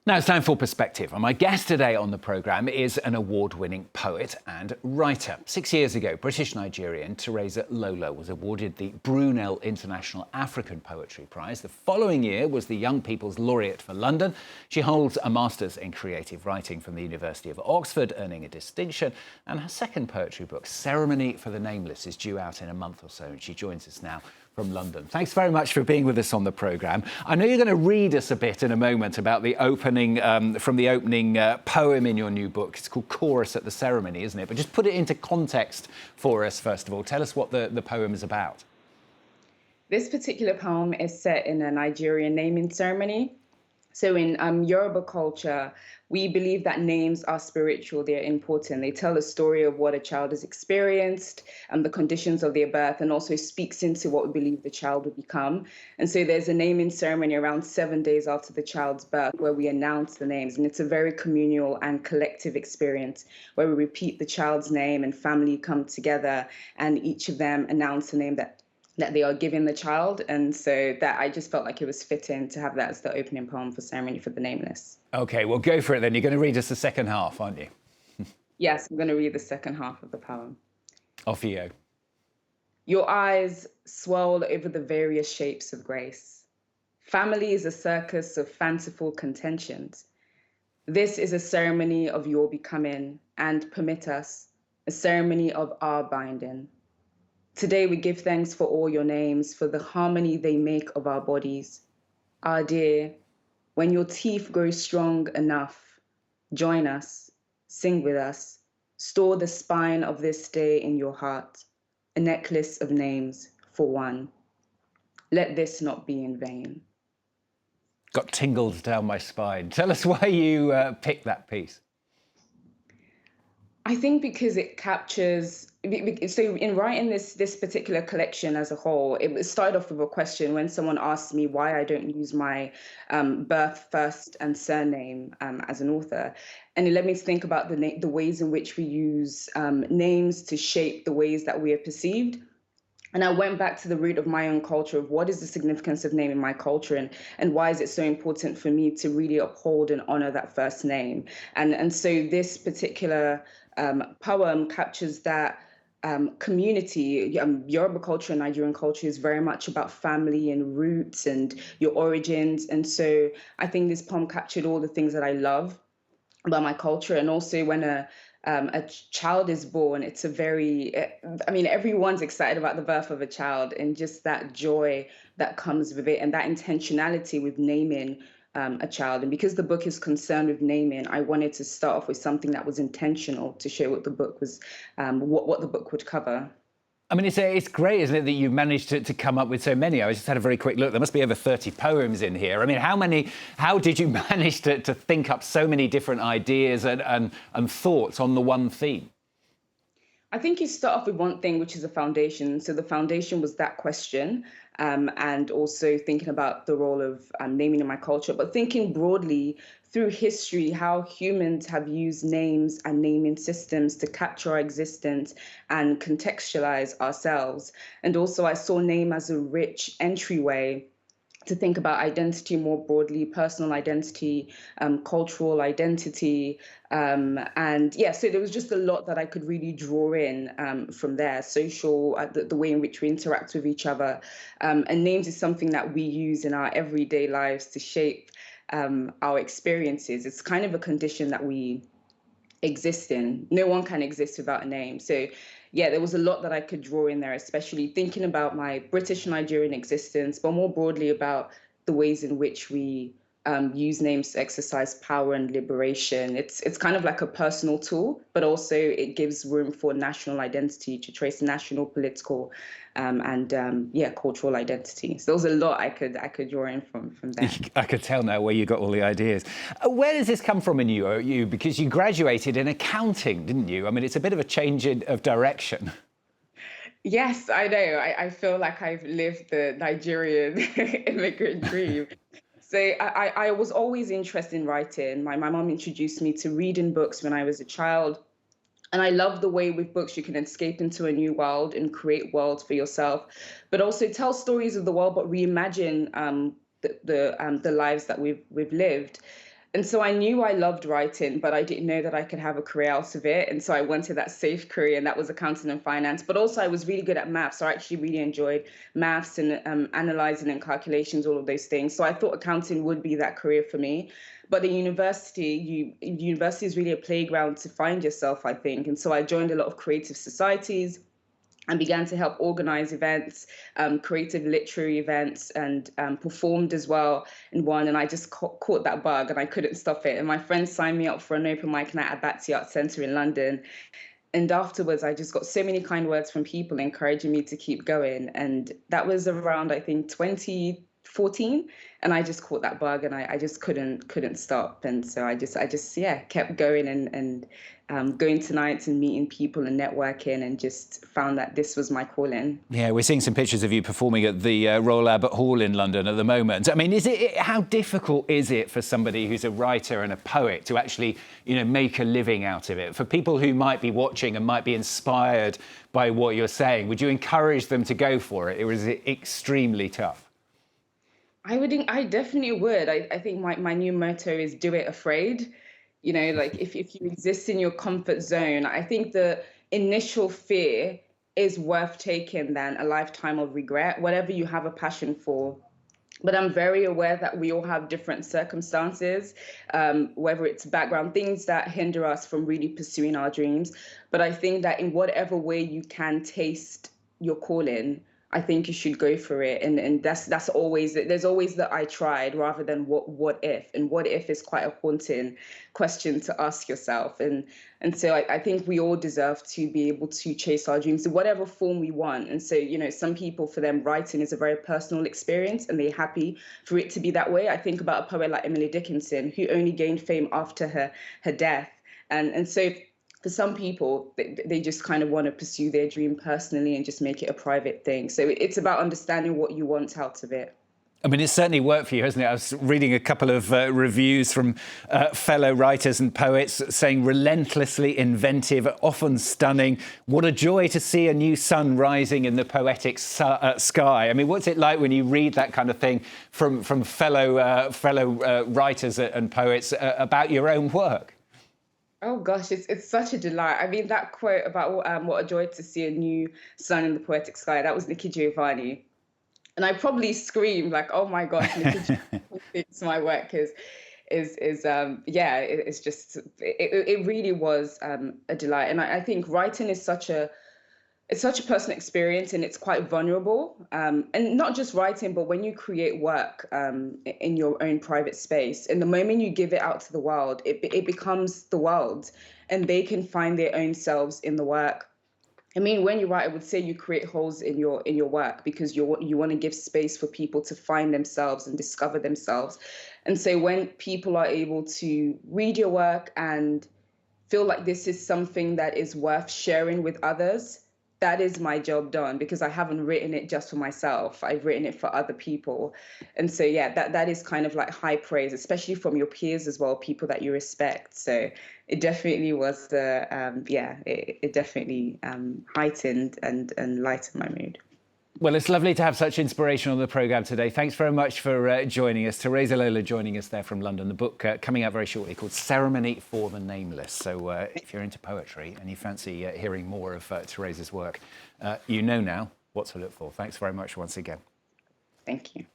Now it's time for Perspective, and my guest today on the programme is an award-winning poet and writer. 6 years ago, British Nigerian Theresa Lola was awarded the Brunel International African Poetry Prize. The following year was the Young People's Laureate for London. She holds a Master's in Creative Writing from the University of Oxford, earning a distinction, and her second poetry book, Ceremony for the Nameless, is due out in a month or so, and she joins us now from London. Thanks very much for being with us on the programme. I know you're going to read us a bit in a moment about the opening, from the opening poem in your new book. It's called Chorus at the Ceremony, isn't it? But just put it into context for us, first of all. Tell us what the poem is about. This particular poem is set in a Nigerian naming ceremony. So in Yoruba culture, we believe that names are spiritual, they're important. They tell a story of what a child has experienced and the conditions of their birth, and also speaks into what we believe the child will become. And so there's a naming ceremony around 7 days after the child's birth where we announce the names. And it's a very communal and collective experience where we repeat the child's name and family come together and each of them announce the name that they are giving the child. And so that I just felt like it was fitting to have that as the opening poem for Ceremony for the Nameless. OK, well, go for it then. You're going to read us the second half, aren't you? Yes, I'm going to read the second half of the poem. Off you go. Your eyes swirl over the various shapes of grace. Family is a circus of fanciful contentions. This is a ceremony of your becoming, and permit us, a ceremony of our binding. Today we give thanks for all your names, for the harmony they make of our bodies. Our dear, when your teeth grow strong enough, join us, sing with us, store the spine of this day in your heart, a necklace of names for one. Let this not be in vain. Got tingles down my spine. Tell us why you picked that piece. I think because it captures, so in writing this particular collection as a whole, it started off with a question when someone asked me why I don't use my birth, first and surname as an author. And it led me to think about the ways in which we use names to shape the ways that we are perceived. And I went back to the root of my own culture of what is the significance of name in my culture, and why is it so important for me to really uphold and honor that first name. And so this particular poem captures that community. Yoruba culture and Nigerian culture is very much about family and roots and your origins. And so I think this poem captured all the things that I love about my culture. And also when a child is born, it's a very, I mean, everyone's excited about the birth of a child and just that joy that comes with it and that intentionality with naming a child. And because the book is concerned with naming, I wanted to start off with something that was intentional to show what the book was, what the book would cover. I mean, it's great, isn't it, that you've managed to come up with so many. I just had a very quick look. There must be over 30 poems in here. I mean, how did you manage to think up so many different ideas and thoughts on the one theme? I think you start off with one thing, which is a foundation. So the foundation was that question, and also thinking about the role of naming in my culture, but thinking broadly through history, how humans have used names and naming systems to capture our existence and contextualize ourselves. And also I saw name as a rich entryway to think about identity more broadly, personal identity, cultural identity. And yeah, so there was just a lot that I could really draw in from there. Social, the way in which we interact with each other. And names is something that we use in our everyday lives to shape our experiences. It's kind of a condition that we exist in. No one can exist without a name. So yeah, there was a lot that I could draw in there, especially thinking about my British Nigerian existence, but more broadly about the ways in which we use names to exercise power and liberation. It's kind of like a personal tool, but also it gives room for national identity to trace national, political, and cultural identity. So there was a lot I could draw in from there. I could tell now where you got all the ideas. Where does this come from in you? Because you graduated in accounting, didn't you? I mean, it's a bit of a change of direction. Yes, I know. I feel like I've lived the Nigerian immigrant dream. So I was always interested in writing. My mom introduced me to reading books when I was a child. And I love the way with books you can escape into a new world and create worlds for yourself, but also tell stories of the world, but reimagine the lives that we've lived. And so I knew I loved writing, but I didn't know that I could have a career out of it. And so I wanted that safe career, and that was accounting and finance. But also, I was really good at maths. So I actually really enjoyed maths and analyzing and calculations, all of those things. So I thought accounting would be that career for me. But the university is really a playground to find yourself, I think. And so I joined a lot of creative societies and began to help organize events, creative literary events, and performed as well in one. And I just caught that bug and I couldn't stop it. And my friends signed me up for an open mic night at Battersea Arts Centre in London. And afterwards, I just got so many kind words from people encouraging me to keep going. And that was around, I think, 2014. And I just caught that bug and I just couldn't stop. And so I just yeah, kept going and going to nights and meeting people and networking, and just found that this was my calling. Yeah, we're seeing some pictures of you performing at the Royal Albert Hall in London at the moment. I mean, how difficult is it for somebody who's a writer and a poet to actually, make a living out of it? For people who might be watching and might be inspired by what you're saying, would you encourage them to go for it? Or is it extremely tough? I definitely would. I think my new motto is do it afraid. Like if you exist in your comfort zone, I think the initial fear is worth taking than a lifetime of regret, whatever you have a passion for. But I'm very aware that we all have different circumstances, whether it's background, things that hinder us from really pursuing our dreams. But I think that in whatever way you can taste your calling, I think you should go for it. And that's always, there's always the I tried rather than what if. And what if is quite a haunting question to ask yourself. And so I think we all deserve to be able to chase our dreams in whatever form we want. And so, some people, for them, writing is a very personal experience and they're happy for it to be that way. I think about a poet like Emily Dickinson, who only gained fame after her death. And so for some people, they just kind of want to pursue their dream personally and just make it a private thing. So it's about understanding what you want out of it. I mean, it's certainly worked for you, hasn't it? I was reading a couple of reviews from fellow writers and poets saying relentlessly inventive, often stunning. What a joy to see a new sun rising in the poetic sky. I mean, what's it like when you read that kind of thing from fellow writers and poets about your own work? Oh gosh, it's such a delight. I mean, that quote about what a joy to see a new sun in the poetic sky, that was Nikki Giovanni. And I probably screamed like, oh my gosh, Nikki Giovanni thinks my work it's just, it really was a delight. And I think writing is it's such a personal experience, and it's quite vulnerable. And not just writing, but when you create work in your own private space, and the moment you give it out to the world, it becomes the world, and they can find their own selves in the work. I mean, when you write, I would say you create holes in your work because you want to give space for people to find themselves and discover themselves. And so when people are able to read your work and feel like this is something that is worth sharing with others, that is my job done, because I haven't written it just for myself. I've written it for other people. And so, yeah, that is kind of like high praise, especially from your peers as well, people that you respect. So it definitely was it definitely heightened and lightened my mood. Well, it's lovely to have such inspiration on the programme today. Thanks very much for joining us. Theresa Lola joining us there from London. The book coming out very shortly called Ceremony for the Nameless. So if you're into poetry and you fancy hearing more of Theresa's work, you know now what to look for. Thanks very much once again. Thank you.